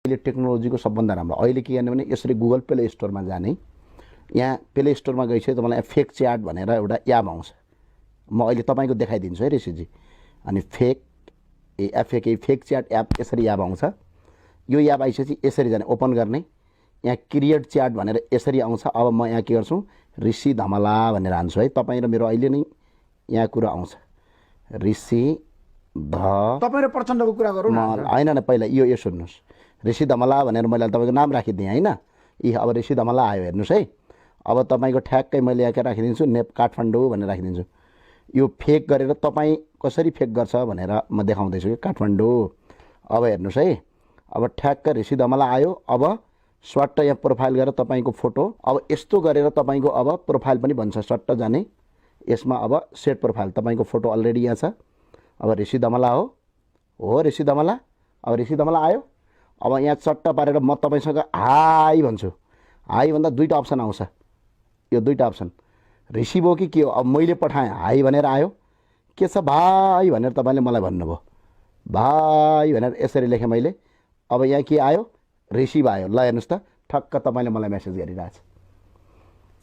अहिले टेक्नोलोजीको सबभन्दा राम्रो अहिले के गर्ने भने यसरी गुगल प्ले स्टोरमा जाने, यहाँ प्ले स्टोरमा गइसक्यो तपाईँलाई फेक च्याट भनेर एउटा एप आउँछ। म अहिले तपाईँको देखाइदिन्छु है ऋषिजी। अनि फेक च्याट एप यसरी एप आउँछ। यो एप आइसकेपछि यसरी जाने, ओपन गर्ने, यहाँ क्रिएट च्याट भनेर यसरी आउँछ। अब म यहाँ के गर्छु, ऋषि धमला भनेर हान्छु है। तपाईँ र मेरो अहिले नै यहाँ कुरा आउँछ, ऋषि तपाईँ र प्रचण्डको कुरा गरौँ न। होइन पहिला यो सुन्नुहोस्, ऋषि धमला भनेर मैले तपाईँको नाम राखिदिएँ होइन। अब ऋषि धमला आयो, हेर्नुहोस् है। अब तपाईँको ठ्याक्कै मैले यहाँ राखिदिन्छु, काठमाडौँ भनेर राखिदिन्छु। यो फेक गरेर तपाईँ कसरी फेक गर्छ भनेर म देखाउँदैछु कि काठमाडौँ। अब हेर्नुहोस् है, अब ठ्याक्क ऋषि धमला आयो। अब स्वाट्ट यहाँ प्रोफाइल गरेर तपाईँको फोटो, अब यस्तो गरेर तपाईँको अब प्रोफाइल पनि भन्छ, सट्ट जाने यसमा। अब सेट प्रोफाइल, तपाईँको फोटो अलरेडी यहाँ छ। अब ऋषि धमला हो ऋषि धमला। अब ऋषि धमला आयो। अब यहाँ चट्ट पारेर म तपाईँसँग हाई भन्छु। हाई भन्दा दुईवटा अप्सन आउँछ, यो दुईवटा अप्सन रिसिभ हो कि के हो। अब मैले पठाएँ हाई भनेर आयो, के छ भाइ भनेर तपाईँले मलाई भन्नुभयो, भाइ भनेर यसरी लेखेँ मैले। अब यहाँ के आयो, रिसिभ आयो। ल हेर्नुहोस् त, ठक्क तपाईँले मलाई मेसेज गरिरहेछ।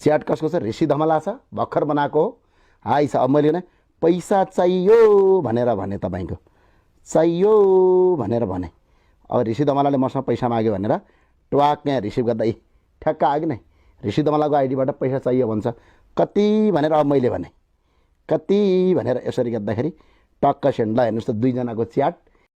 च्याट कसको छ, ऋषि धमला छ, भर्खर बनाएको हो, हाई छ। अब मैले भने पैसा चाहियो भनेर भने, तपाईँको चाहियो भनेर भने। अब ऋषि धमलाले मसँग पैसा माग्यो भनेर ट्वाक यहाँ रिसिभ गर्दा ठ्याक्क आयो कि नै, ऋषि धमलाको आइडीबाट पैसा चाहियो भन्छ। कति भनेर अब मैले भने, कति भनेर यसरी गर्दाखेरि टक्क सेन्ड। ल हेर्नुहोस् त, दुईजनाको च्याट